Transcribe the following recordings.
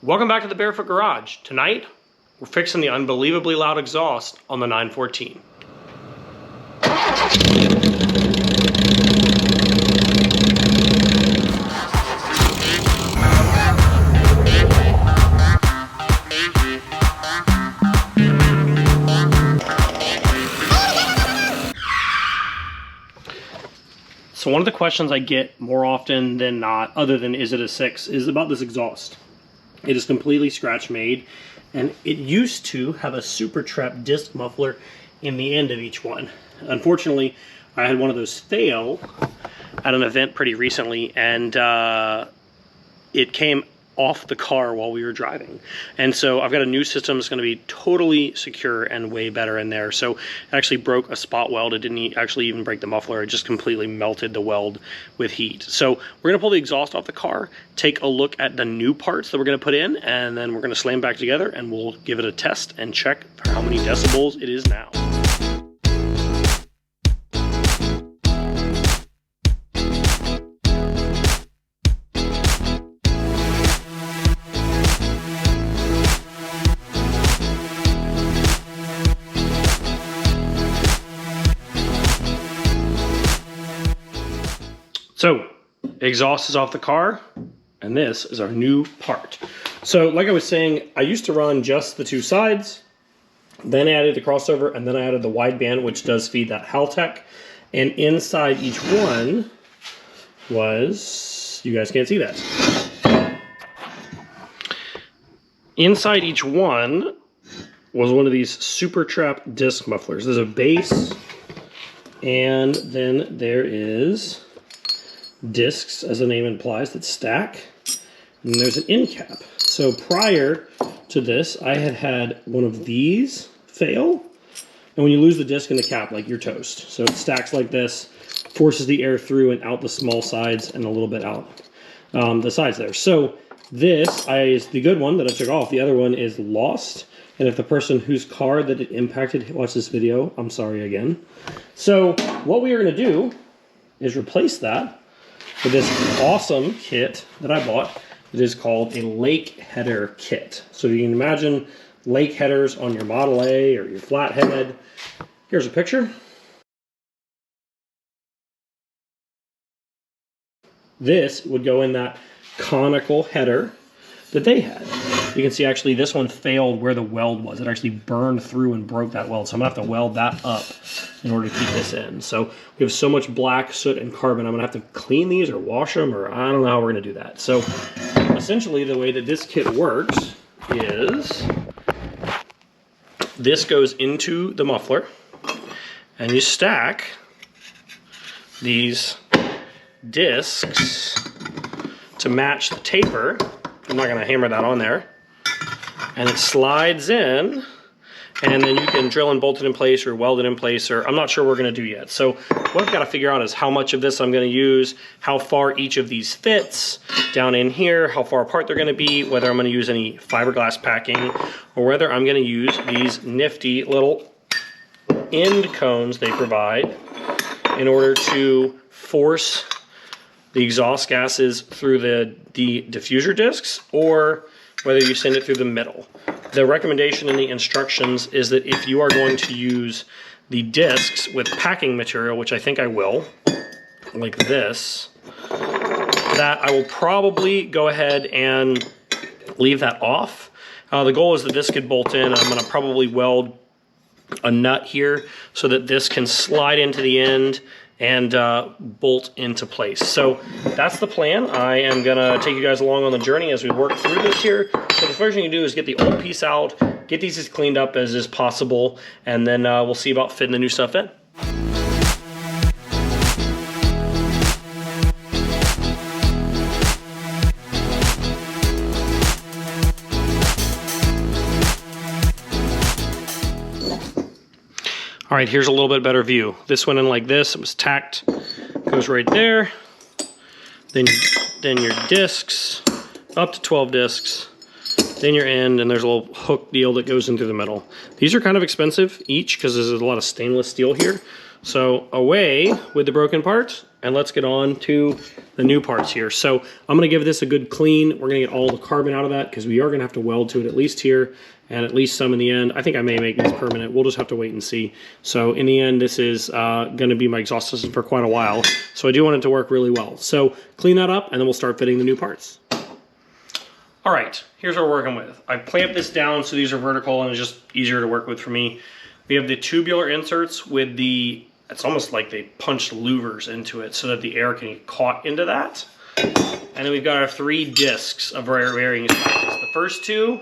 Welcome back to the Barefoot Garage. Tonight, we're fixing the unbelievably loud exhaust on the 914. So one of the questions I get more often than not, other than is it a 6, is about this exhaust. It is completely scratch made, and it used to have a super trap disc muffler in the end of each one. Unfortunately, I had one of those fail at an event pretty recently, and it came off the car while we were driving. And so I've got a new system that's going to be totally secure and way better in there. So it actually broke a spot weld. It didn't actually even break the muffler. It just completely melted the weld with heat. So we're going to pull the exhaust off the car, take a look at the new parts that we're going to put in, and then we're going to slam back together and we'll give it a test and check for how many decibels it is now. So, exhaust is off the car, and this is our new part. So, like I was saying, I used to run just the two sides, then I added the crossover, and then I added the wideband, which does feed that Haltech. And inside each one was, you guys can't see that. Inside each one was one of these super trap disc mufflers. There's a base, and then there is discs, as the name implies, that stack, and there's an end cap. So prior to this, I had one of these fail, and when you lose the disc in the cap, like, you're toast. So it stacks like this, forces the air through and out the small sides and a little bit out the sides there. So this is the good one that I took off. The other one is lost, and if the person whose car that it impacted watched this video, I'm sorry again. So what we are going to do is replace that with this awesome kit that I bought. It is called a lake header kit. So you can imagine lake headers on your Model A or your flathead. Here's a picture. This would go in that conical header that they had. You can see actually this one failed where the weld was. It actually burned through and broke that weld. So I'm gonna have to weld that up in order to keep this in. So we have so much black soot and carbon. I'm gonna have to clean these or wash them, or I don't know how we're gonna do that. So essentially the way that this kit works is this goes into the muffler and you stack these discs to match the taper. I'm not going to hammer that on there. And it slides in, and then you can drill and bolt it in place or weld it in place, or I'm not sure what we're going to do yet. So what I've got to figure out is how much of this I'm going to use, how far each of these fits down in here, how far apart they're going to be, whether I'm going to use any fiberglass packing, or whether I'm going to use these nifty little end cones they provide in order to force the exhaust gases through the diffuser discs, or whether you send it through the middle. The recommendation in the instructions is that if you are going to use the discs with packing material, which I think I will, like this, that I will probably go ahead and leave that off. The goal is that this could bolt in. I'm going to probably weld a nut here so that this can slide into the end and bolt into place. So that's the plan. I am gonna take you guys along on the journey as we work through this here. So the first thing you do is get the old piece out, get these as cleaned up as is possible, and then we'll see about fitting the new stuff in. All right, here's a little bit better view. This went in like this, it was tacked, goes right there. Then your discs, up to 12 discs, then your end, and there's a little hook deal that goes into the middle. These are kind of expensive each because there's a lot of stainless steel here. So away with the broken parts and let's get on to the new parts here. So I'm gonna give this a good clean. We're gonna get all the carbon out of that because we are gonna have to weld to it at least here and at least some in the end. I think I may make these permanent. We'll just have to wait and see. So in the end, this is gonna be my exhaust system for quite a while. So I do want it to work really well. So clean that up and then we'll start fitting the new parts. All right, here's what we're working with. I clamped this down so these are vertical and it's just easier to work with for me. We have the tubular inserts with the, it's almost like they punched louvers into it so that the air can get caught into that. And then we've got our 3 discs of varying sizes. The first 2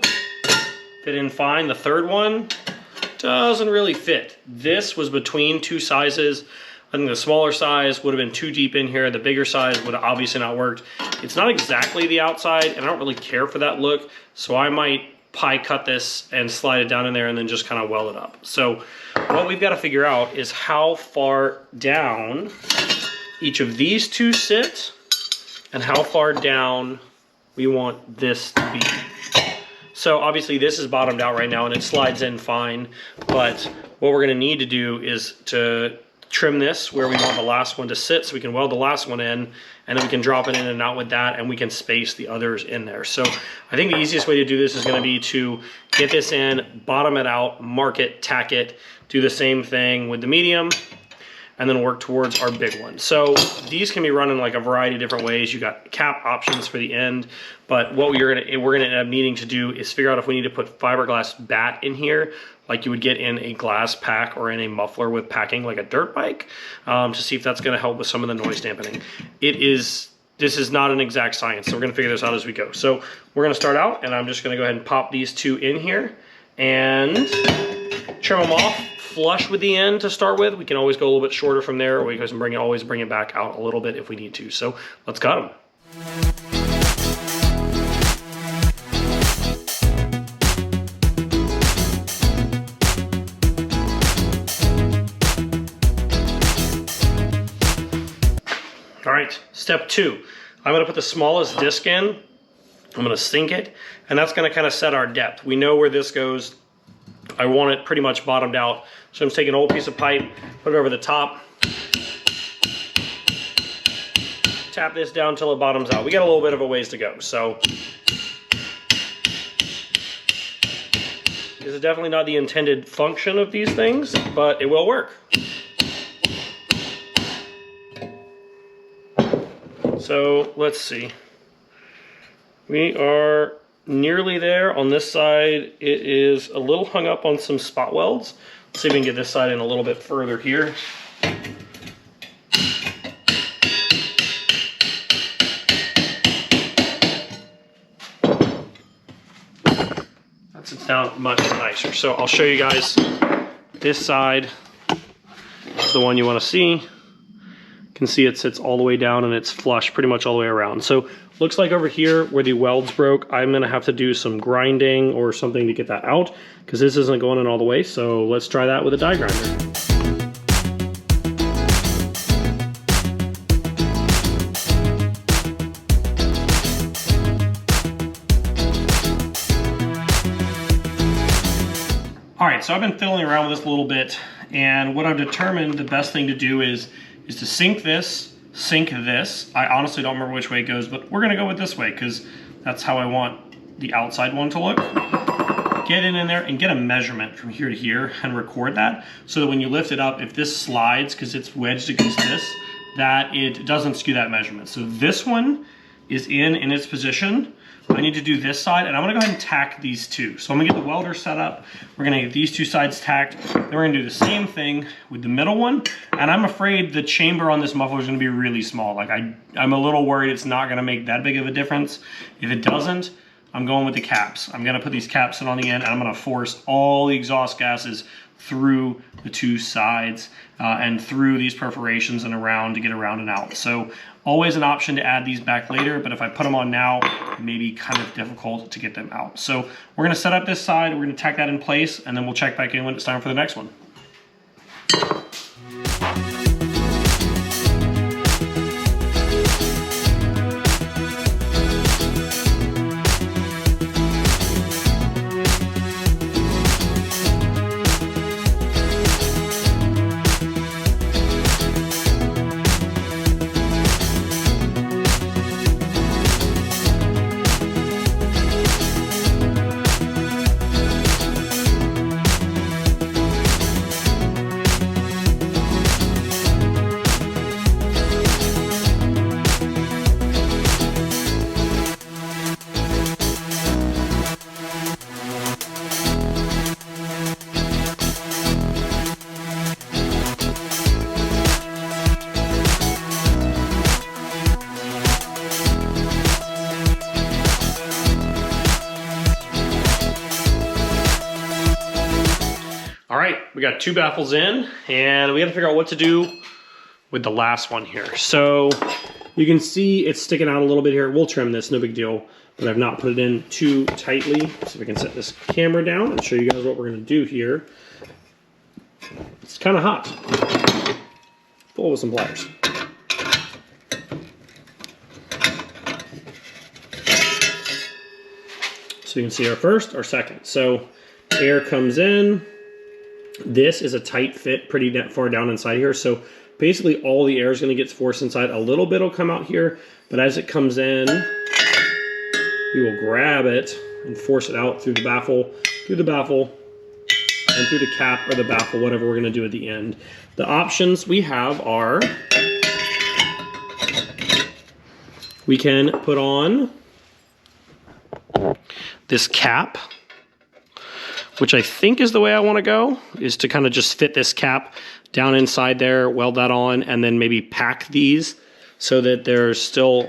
fit in fine. The third one doesn't really fit. This was between 2 sizes. I think the smaller size would have been too deep in here. The bigger size would have obviously not worked. It's not exactly the outside, and I don't really care for that look, so I might pie cut this and slide it down in there and then just kind of weld it up. So what we've got to figure out is how far down each of these 2 sit and how far down we want this to be. So obviously this is bottomed out right now and it slides in fine, but what we're going to need to do is to trim this where we want the last one to sit so we can weld the last one in, and then we can drop it in and out with that, and we can space the others in there. So I think the easiest way to do this is going to be to get this in, bottom it out, mark it, tack it, do the same thing with the medium, and then work towards our big one. So these can be run in like a variety of different ways. You got cap options for the end, but what we're gonna end up needing to do is figure out if we need to put fiberglass bat in here, like you would get in a glass pack or in a muffler with packing like a dirt bike, to see if that's gonna help with some of the noise dampening. This is not an exact science, so we're gonna figure this out as we go. So we're gonna start out, and I'm just gonna go ahead and pop these 2 in here and trim them off flush with the end to start with. We can always go a little bit shorter from there, or we can always bring it back out a little bit if we need to. So let's cut them. All right, step 2. I'm gonna put the smallest disc in. I'm gonna sink it, and that's gonna kind of set our depth. We know where this goes. I want it pretty much bottomed out. So I'm just taking an old piece of pipe, put it over the top, tap this down until it bottoms out. We got a little bit of a ways to go. So this is definitely not the intended function of these things, but it will work. So let's see. We are nearly there. On this side, it is a little hung up on some spot welds. Let's see if we can get this side in a little bit further here. That sits down much nicer. So I'll show you guys this side. This is the one you want to see. You can see it sits all the way down and it's flush pretty much all the way around. So looks like over here where the welds broke, I'm gonna have to do some grinding or something to get that out because this isn't going in all the way. So let's try that with a die grinder. All right, so I've been fiddling around with this a little bit, and what I've determined the best thing to do is to sink this. I honestly don't remember which way it goes, but we're gonna go with this way because that's how I want the outside one to look. Get in there and get a measurement from here to here and record that so that when you lift it up, if this slides because it's wedged against this, that it doesn't skew that measurement. So this one is in its position. I need to do this side, and I'm gonna go ahead and tack these 2. So I'm gonna get the welder set up. We're gonna get these 2 sides tacked. Then we're gonna do the same thing with the middle one. And I'm afraid the chamber on this muffler is gonna be really small. Like I'm a little worried it's not gonna make that big of a difference. If it doesn't, I'm going with the caps. I'm gonna put these caps in on the end, and I'm gonna force all the exhaust gases through the 2 sides and through these perforations and around to get around and out. So always an option to add these back later, but if I put them on now, it may be kind of difficult to get them out. So we're gonna set up this side, we're gonna tack that in place, and then we'll check back in when it's time for the next one. right, we got 2 baffles in, and we got to figure out what to do with the last one here. So you can see it's sticking out a little bit here. We'll trim this, no big deal, but I've not put it in too tightly. So we can set this camera down and show you guys what we're going to do here. It's kind of hot. Full with some pliers. So you can see our first, our second. So air comes in. This is a tight fit, pretty far down inside here. So basically all the air is going to get forced inside. A little bit will come out here, but as it comes in, we will grab it and force it out through the baffle, and through the cap or the baffle, whatever we're going to do at the end. The options we have are, we can put on this cap, which I think is the way I want to go, is to kind of just fit this cap down inside there, weld that on, and then maybe pack these so that there's still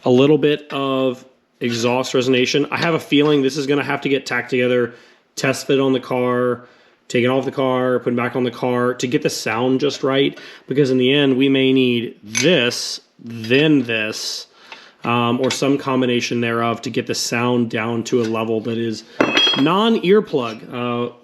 a little bit of exhaust resonation. I have a feeling this is going to have to get tacked together, test fit on the car, take it off the car, put it back on the car to get the sound just right, because in the end we may need this, then this, or some combination thereof to get the sound down to a level that is non-earplug.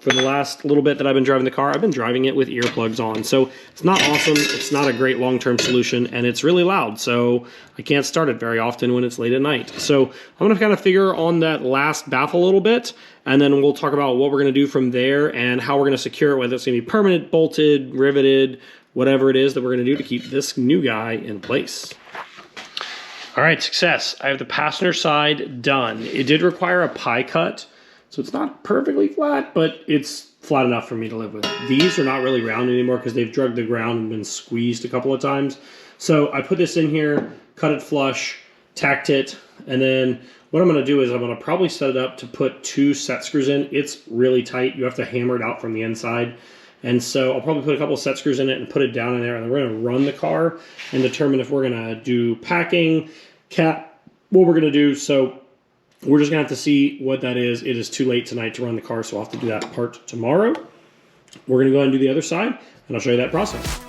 For the last little bit that I've been driving the car, I've been driving it with earplugs on. So it's not awesome, it's not a great long-term solution, and it's really loud, so I can't start it very often when it's late at night. So I'm gonna kind of figure on that last baffle a little bit, and then we'll talk about what we're gonna do from there and how we're gonna secure it, whether it's gonna be permanent, bolted, riveted, whatever it is that we're gonna do to keep this new guy in place. All right, success. I have the passenger side done. It did require a pie cut, so it's not perfectly flat, but it's flat enough for me to live with. These are not really round anymore because they've drugged the ground and been squeezed a couple of times. So I put this in here, cut it flush, tacked it, and then what I'm gonna do is I'm gonna probably set it up to put 2 set screws in. It's really tight. You have to hammer it out from the inside. And so I'll probably put a couple of set screws in it and put it down in there, and then we're gonna run the car and determine if we're gonna do packing, cap, what we're gonna do. So we're just gonna have to see what that is. It is too late tonight to run the car, so I'll have to do that part tomorrow. We're gonna go ahead and do the other side, and I'll show you that process.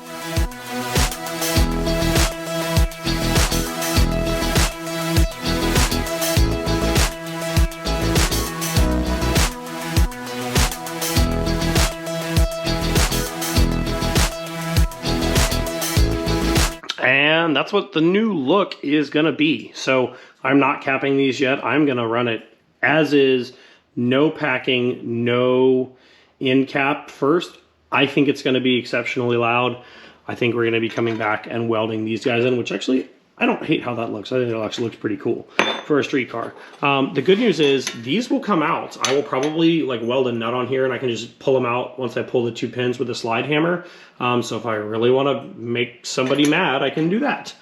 And that's what the new look is gonna be. So I'm not capping these yet. I'm gonna run it as is, no packing, no in cap first. I think it's gonna be exceptionally loud. I think we're gonna be coming back and welding these guys in, which actually, I don't hate how that looks. I think it actually looks pretty cool for a street car. The good news is these will come out. I will probably like weld a nut on here and I can just pull them out once I pull the 2 pins with a slide hammer. So if I really wanna make somebody mad, I can do that.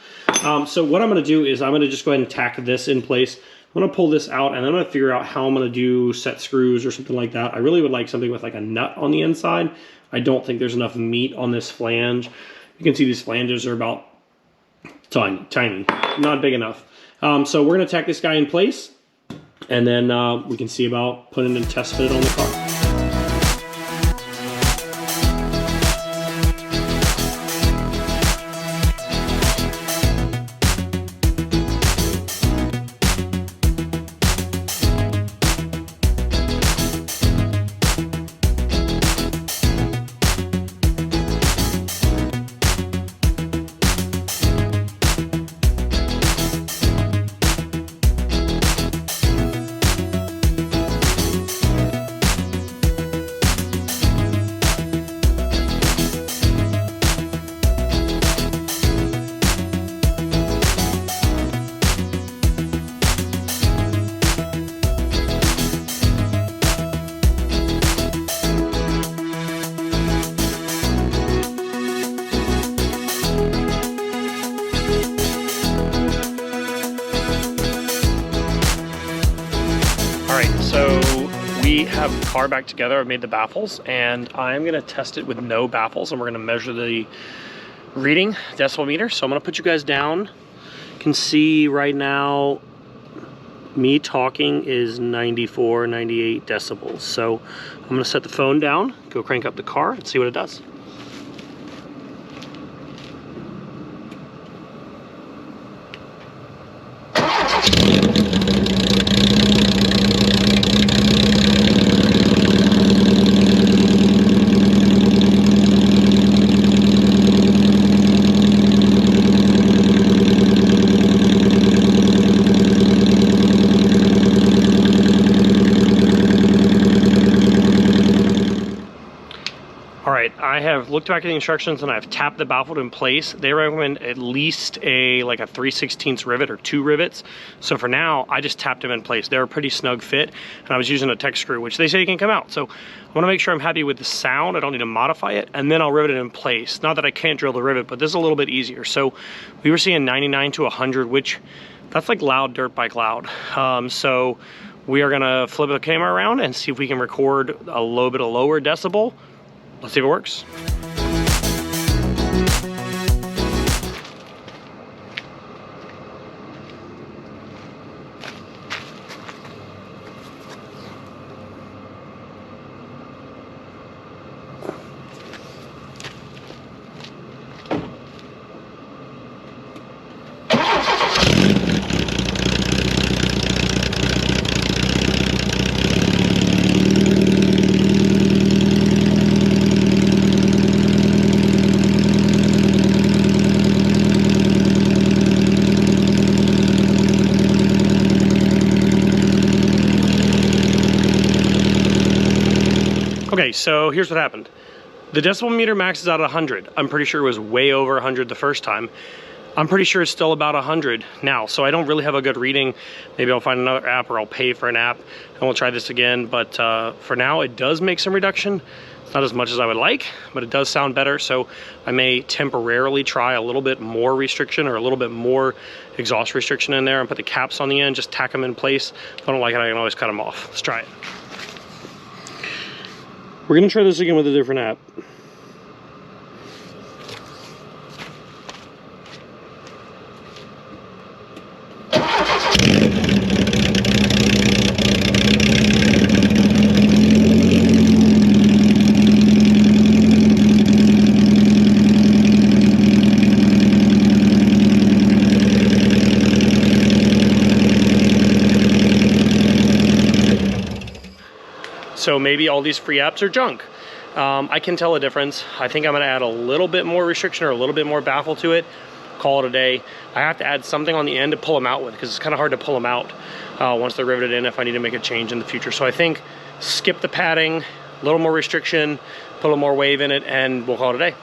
So what I'm gonna do is I'm gonna just go ahead and tack this in place. I'm gonna pull this out and I'm gonna figure out how I'm gonna do set screws or something like that. I really would like something with like a nut on the inside. I don't think there's enough meat on this flange. You can see these flanges are about tiny, not big enough. So we're gonna tack this guy in place and then we can see about putting a test fit on the car. We have the car back together. I've made the baffles and I'm gonna test it with no baffles and we're gonna measure the reading decibel meter. So I'm gonna put you guys down. You can see right now me talking is 94, 98 decibels. So I'm gonna set the phone down, go crank up the car and see what it does. I have looked back at the instructions and I've tapped the baffle in place. They recommend at least like a 3/16 rivet or 2 rivets. So for now, I just tapped them in place. They're a pretty snug fit, and I was using a tech screw, which they say can come out. So I want to make sure I'm happy with the sound. I don't need to modify it, and then I'll rivet it in place. Not that I can't drill the rivet, but this is a little bit easier. So we were seeing 99 to 100, which that's like loud dirt bike loud. So we are gonna flip the camera around and see if we can record a little bit of lower decibel. Let's see if it works. Okay, so here's what happened. The decibel meter maxes out at 100. I'm pretty sure it was way over 100 the first time. I'm pretty sure it's still about 100 now, so I don't really have a good reading. Maybe I'll find another app or I'll pay for an app and we'll try this again. But for now, it does make some reduction. It's not as much as I would like, but it does sound better. So I may temporarily try a little bit more restriction or a little bit more exhaust restriction in there and put the caps on the end, just tack them in place. If I don't like it, I can always cut them off. Let's try it. We're gonna try this again with a different app. So maybe all these free apps are junk. I can tell a difference. I think I'm gonna add a little bit more restriction or a little bit more baffle to it, call it a day. I have to add something on the end to pull them out with, because it's kind of hard to pull them out once they're riveted in if I need to make a change in the future. So I think skip the padding, a little more restriction, put a little more wave in it, and we'll call it a day.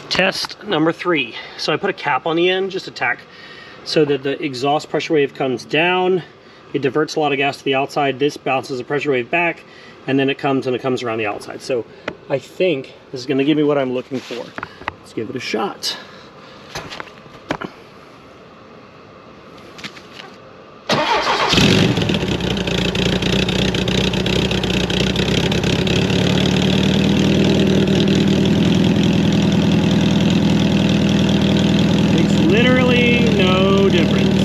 Test number 3. So I put a cap on the end, just a tack, so that the exhaust pressure wave comes down. It diverts a lot of gas to the outside. This bounces the pressure wave back, and then it comes around the outside. So I think this is gonna give me what I'm looking for. Let's give it a shot. Makes literally no difference.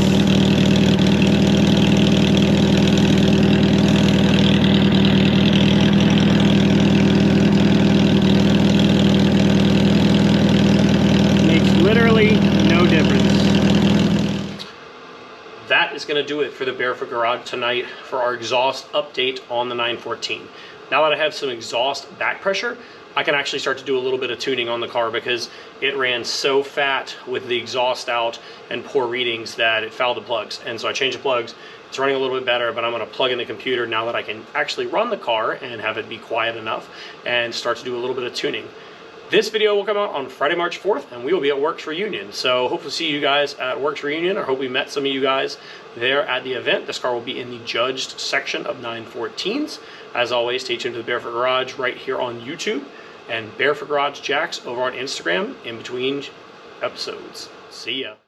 That is going to do it for the Barefoot Garage tonight for our exhaust update on the 914. Now that I have some exhaust back pressure, I can actually start to do a little bit of tuning on the car, because it ran so fat with the exhaust out and poor readings that it fouled the plugs. And so I changed the plugs. It's running a little bit better, but I'm going to plug in the computer now that I can actually run the car and have it be quiet enough and start to do a little bit of tuning. This video will come out on Friday, March 4th, and we will be at Works Reunion. So hopefully see you guys at Works Reunion, or hope we met some of you guys there at the event. This car will be in the judged section of 914s. As always, stay tuned to the Barefoot Garage right here on YouTube, and Barefoot Garage Jacks over on Instagram in between episodes. See ya.